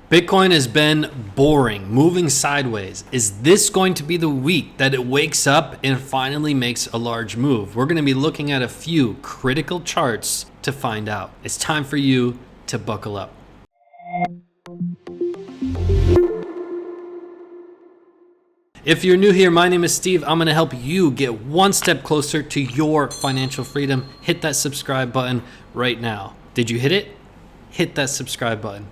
Bitcoin has been boring, moving sideways. Is this going to be the week that it wakes up and finally makes a large move? We're going to be looking at a few critical charts to find out. It's time for you to buckle up. If you're new here, my name is Steve. I'm going to help you get one step closer to your financial freedom. Hit that subscribe button right now. Did you hit it? Hit that subscribe button.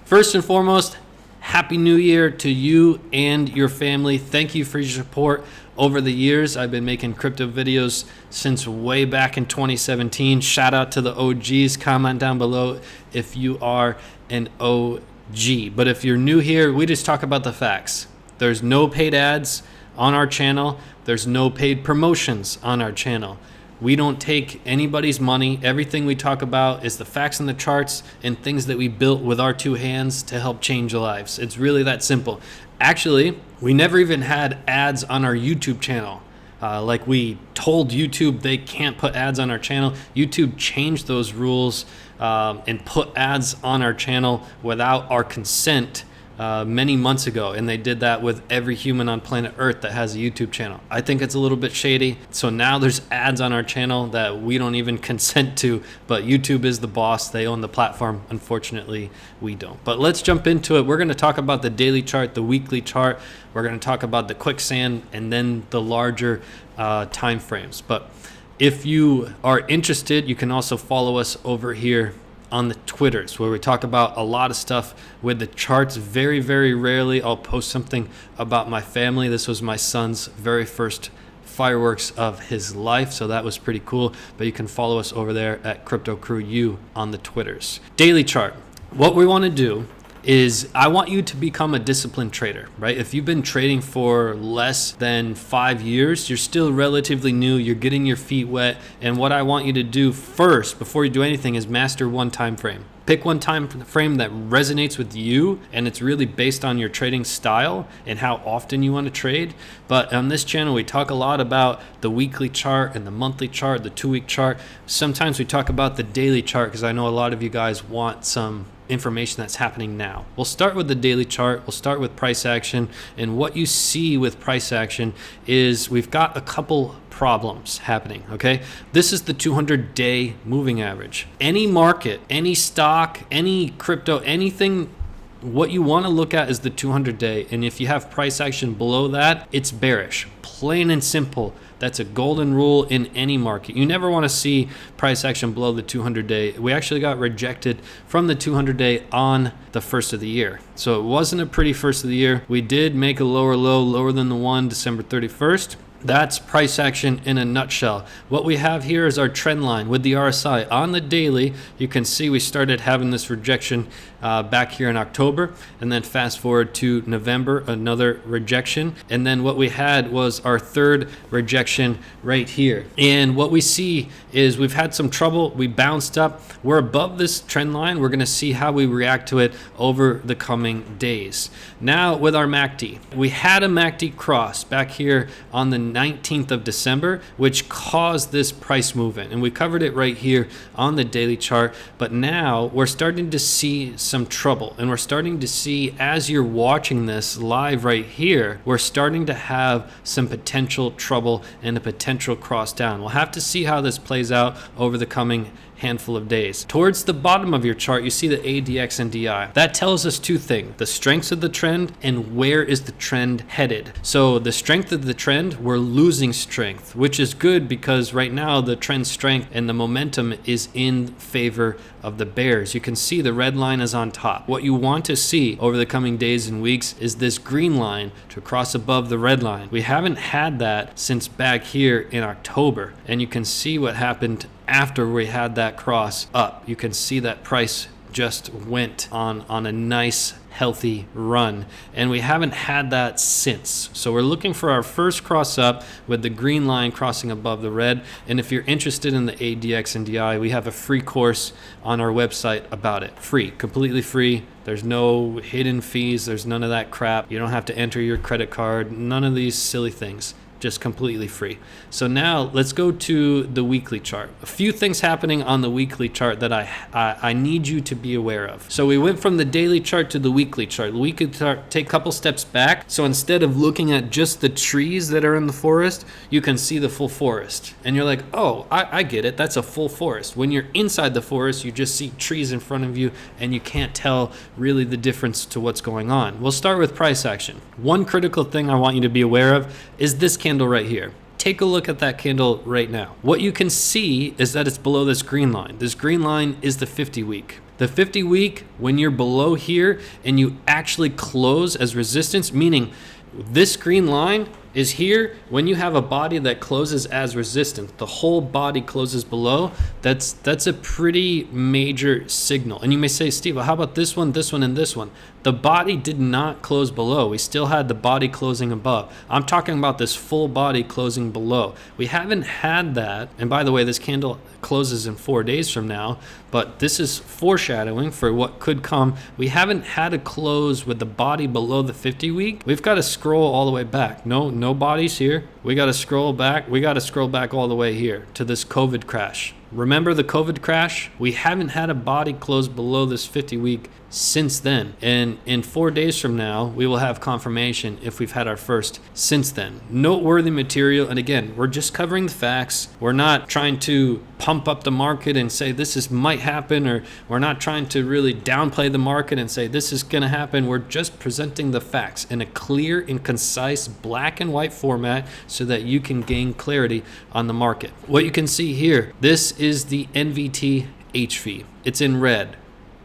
First and foremost, Happy New Year to you and your family. Thank you for your support over the years. I've been making crypto videos since way back in 2017. Shout out to the OGs. Comment down below if you are an OG. But if you're new here, we just talk about the facts. There's no paid ads on our channel. There's no paid promotions on our channel. We don't take anybody's money. Everything we talk about is the facts and the charts and things that we built with our two hands to help change lives. It's really that simple. Actually, we never even had ads on our YouTube channel. Like we told YouTube they can't put ads on our channel. YouTube changed those rules and put ads on our channel without our consent many months ago, and they did that with every human on planet Earth that has a YouTube channel. I think it's a little bit shady. So now there's ads on our channel that we don't even consent to, but YouTube is the boss. They own the platform. Unfortunately, we don't. But let's jump into it. We're going to talk about the daily chart, the weekly chart. We're going to talk about the Quicksand and then the larger time frames. But if you are interested, you can also follow us over here on the Twitters, where we talk about a lot of stuff with the charts. Very, very rarely I'll post something about my family. This was my son's very first fireworks of his life, so that was pretty cool. But you can follow us over there at Crypto Crew U on the Twitters. Daily chart. What we want to do is I want you to become a disciplined trader, right? If you've been trading for less than 5 years, you're still relatively new, you're getting your feet wet, and what I want you to do first, before you do anything, is master one time frame. Pick one time frame that resonates with you, and it's really based on your trading style and how often you want to trade. But on this channel, we talk a lot about the weekly chart and the monthly chart, the 2-week chart. Sometimes we talk about the daily chart because I know a lot of you guys want some information that's happening now. We'll start with the daily chart. We'll start with price action. And what you see with price action is we've got a couple problems happening, okay? This is the 200-day moving average. Any market, any stock, any crypto, anything, what you want to look at is the 200-day. And if you have price action below that, it's bearish. Plain and simple. That's a golden rule in any market. You never want to see price action below the 200-day. We actually got rejected from the 200-day on the first of the year. So it wasn't a pretty first of the year. We did make a lower low, lower than the one December 31st. That's price action in a nutshell. What we have here is our trend line with the RSI. On the daily, you can see we started having this rejection back here in October, and then fast forward to November, another rejection. And then what we had was our third rejection right here. And what we see is we've had some trouble. We bounced up. We're above this trend line. We're going to see how we react to it over the coming days. Now with our MACD, we had a MACD cross back here on the 19th of December, which caused this price movement. And we covered it right here on the daily chart. But now we're starting to see some trouble. And we're starting to see, as you're watching this live right here, we're starting to have some potential trouble and a potential cross down. We'll have to see how this plays out over the coming handful of days. Towards the bottom of your chart, you see the ADX and DI. That tells us two things: the strengths of the trend and where is the trend headed. So the strength of the trend, we're losing strength, which is good because right now the trend strength and the momentum is in favor of the bears. You can see the red line is on top. What you want to see over the coming days and weeks is this green line to cross above the red line. We haven't had that since back here in October, and you can see what happened after we had that cross up. You can see that price just went on a nice healthy run, and we haven't had that since. So we're looking for our first cross up with the green line crossing above the red. And if you're interested in the ADX and DI, we have a free course on our website about it. Free, completely free. There's no hidden fees. There's none of that crap. You don't have to enter your credit card, none of these silly things. just completely free. So now let's go to the weekly chart. A few things happening on the weekly chart that I need you to be aware of. So we went from the daily chart to the weekly chart. The weekly chart, take a couple steps back. So instead of looking at just the trees that are in the forest, you can see the full forest. And you're like, oh, I get it. That's a full forest. When you're inside the forest, you just see trees in front of you and you can't tell really the difference to what's going on. We'll start with price action. One critical thing I want you to be aware of is this candle right here. Take a look at that candle right now. What you can see is that it's below this green line. This green line is the 50-week. The 50-week, when you're below here and you actually close as resistance, meaning this green line is here, when you have a body that closes as resistance, the whole body closes below, that's a pretty major signal. And you may say, Steve, well, how about this one, and this one? The body did not close below. We still had the body closing above. I'm talking about this full body closing below. We haven't had that. And by the way, this candle closes in 4 days from now, but this is foreshadowing for what could come. We haven't had a close with the body below the 50-week. We've got to scroll all the way back. No bodies here. We got to scroll back. We got to scroll back all the way here to this COVID crash. Remember the COVID crash? We haven't had a body close below this 50-week since then. And in 4 days from now, we will have confirmation if we've had our first since then. Noteworthy material. And again, we're just covering the facts. We're not trying to pump up the market and say might happen, or we're not trying to really downplay the market and say this is going to happen. We're just presenting the facts in a clear and concise black and white format so that you can gain clarity on the market. What you can see here, this is the NVT HV. It's in red.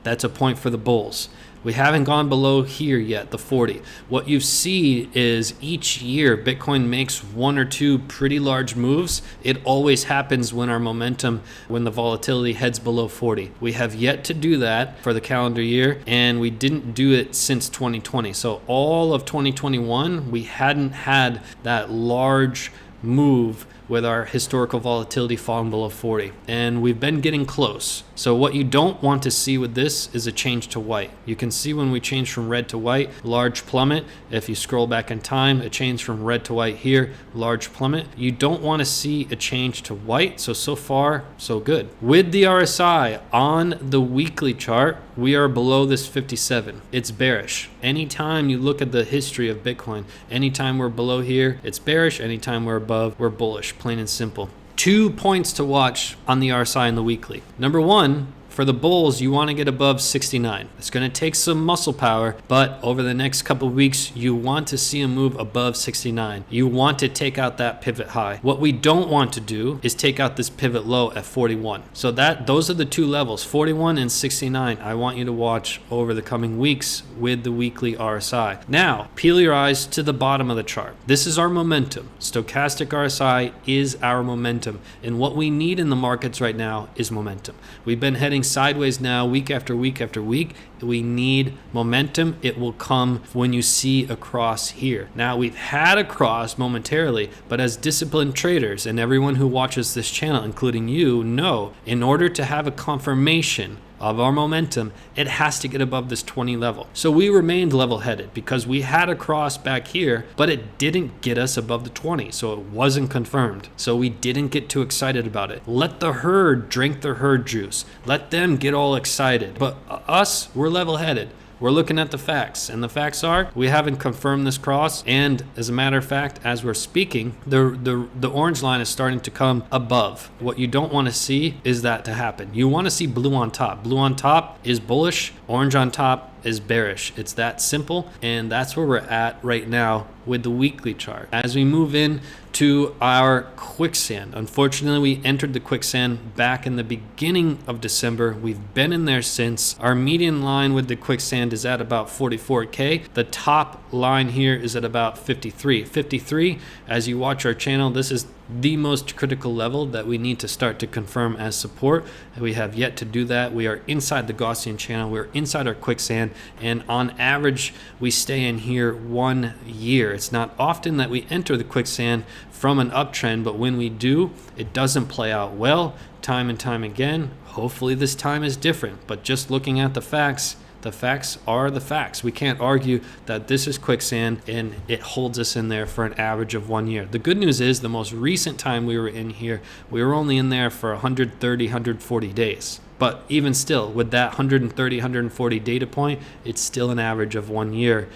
That's a point for the bulls. We haven't gone below here yet, the 40. What you see is each year Bitcoin makes one or two pretty large moves. It always happens when the volatility heads below 40. We have yet to do that for the calendar year, and we didn't do it since 2020. So all of 2021, we hadn't had that large move with our historical volatility falling below 40. And we've been getting close. So what you don't want to see with this is a change to white. You can see when we change from red to white, large plummet. If you scroll back in time, a change from red to white here, large plummet. You don't want to see a change to white. So far, so good. With the RSI on the weekly chart, we are below this 57. It's bearish. Anytime you look at the history of Bitcoin, anytime we're below here, it's bearish. Anytime we're above, we're bullish, plain and simple. 2 points to watch on the RSI and the weekly. Number one, for the bulls, you want to get above 69. It's going to take some muscle power, but over the next couple of weeks, you want to see a move above 69. You want to take out that pivot high. What we don't want to do is take out this pivot low at 41. So those are the two levels, 41 and 69. I want you to watch over the coming weeks with the weekly RSI. Now, peel your eyes to the bottom of the chart. This is our momentum. Stochastic RSI is our momentum. And what we need in the markets right now is momentum. We've been heading sideways now week after week after week. We need momentum. It will come when you see a cross here. Now, we've had a cross momentarily, but as disciplined traders and everyone who watches this channel, including you, know, in order to have a confirmation of our momentum, it has to get above this 20 level. So we remained level-headed because we had a cross back here, but it didn't get us above the 20, so it wasn't confirmed. So we didn't get too excited about it. Let the herd drink their herd juice. Let them get all excited. But us, we're level-headed. We're looking at the facts, and the facts are we haven't confirmed this cross, and as a matter of fact, as we're speaking, the orange line is starting to come above. What you don't want to see is that to happen. You want to see blue on top. Blue on top is bullish, orange on top is bearish. It's that simple, and that's where we're at right now with the weekly chart. As we move in to our Quicksand, unfortunately we entered the Quicksand back in the beginning of December. We've been in there since. Our median line with the Quicksand is at about 44k. The top line here is at about 53. As you watch our channel, this is the most critical level that we need to start to confirm as support. We have yet to do that. We are inside the Gaussian channel. We're inside our Quicksand, and on average we stay in here 1 year. It's not often that we enter the Quicksand from an uptrend, but when we do, it doesn't play out well time and time again. Hopefully this time is different, but just looking at the facts, The facts are the facts. We can't argue that this is quicksand and it holds us in there for an average of 1 year. The good news is the most recent time we were in here, we were only in there for 130, 140 days. But even still, with that 130, 140 data point, it's still an average of 1 year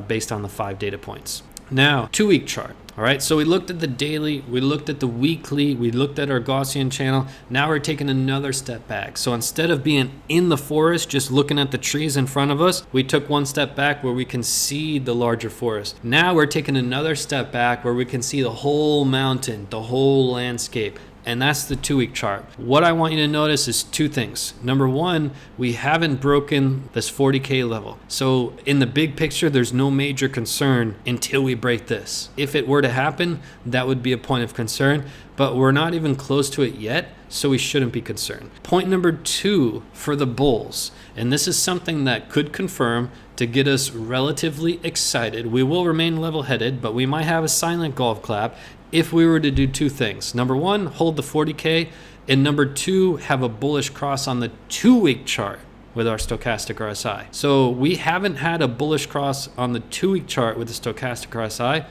based on the 5 data points. Now, 2-week chart. All right, so we looked at the daily, we looked at the weekly, we looked at our Gaussian channel. Now we're taking another step back. So instead of being in the forest, just looking at the trees in front of us, we took one step back where we can see the larger forest. Now we're taking another step back where we can see the whole mountain, the whole landscape. And that's the 2-week chart. What I want you to notice is 2 things. Number 1, we haven't broken this 40K level. So in the big picture, there's no major concern until we break this. If it were to happen, that would be a point of concern, but we're not even close to it yet, so we shouldn't be concerned. Point number 2 for the bulls, and this is something that could confirm to get us relatively excited. We will remain level-headed, but we might have a silent golf clap if we were to do 2 things. Number 1, hold the 40K, and number 2, have a bullish cross on the 2-week chart with our stochastic RSI. So we haven't had a bullish cross on the 2-week chart with the stochastic RSI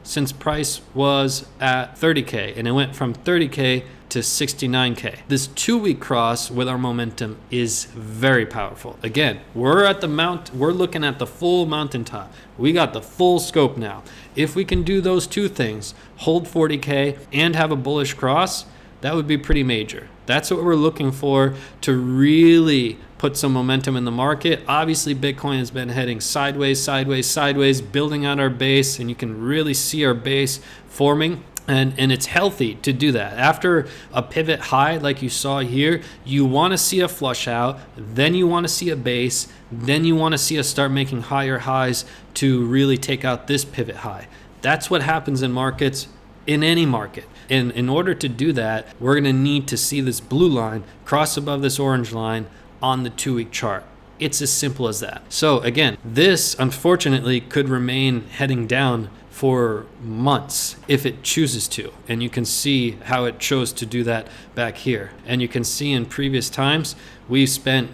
since price was at 30K, and it went from 30K to 69K. This 2-week cross with our momentum is very powerful. Again, we're looking at the full mountaintop. We got the full scope now. If we can do those 2 things, hold 40K and have a bullish cross, that would be pretty major. That's what we're looking for to really put some momentum in the market. Obviously, Bitcoin has been heading sideways, building out our base, and you can really see our base forming. And it's healthy to do that. After a pivot high like you saw here, you want to see a flush out, then you want to see a base, then you want to see us start making higher highs to really take out this pivot high. That's what happens in markets, in any market. And in order to do that, we're going to need to see this blue line cross above this orange line on the 2-week chart. It's as simple as that. So again, this unfortunately could remain heading down for months if it chooses to, and you can see how it chose to do that back here. And you can see in previous times we spent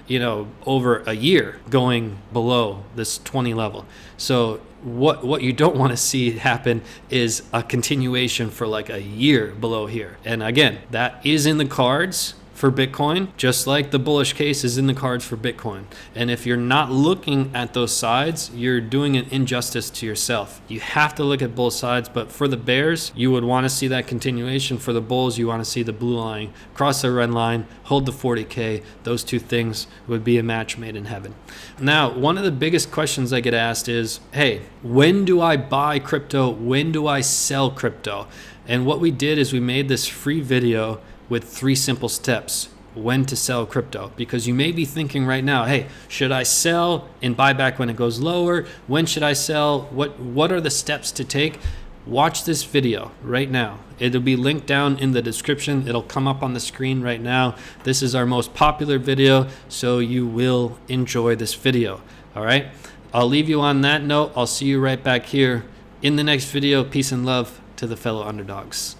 over a year going below this 20 level. So what you don't want to see happen is a continuation for like a year below here. And again, that is in the cards for Bitcoin, just like the bullish case is in the cards for Bitcoin. And if you're not looking at those sides, you're doing an injustice to yourself. You have to look at both sides, but for the bears, you would want to see that continuation. For the bulls, you want to see the blue line, cross the red line, hold the 40K. Those 2 things would be a match made in heaven. Now, one of the biggest questions I get asked is, hey, when do I buy crypto? When do I sell crypto? And what we did is we made this free video with 3 simple steps when to sell crypto, because you may be thinking right now, hey, should I sell and buy back when it goes lower? When should I sell? What are the steps to take? Watch this video right now. It'll be linked down in the description. It'll come up on the screen right now. This is our most popular video, so you will enjoy this video. All right, I'll leave you on that note. I'll see you right back here in the next video. Peace and love to the fellow underdogs.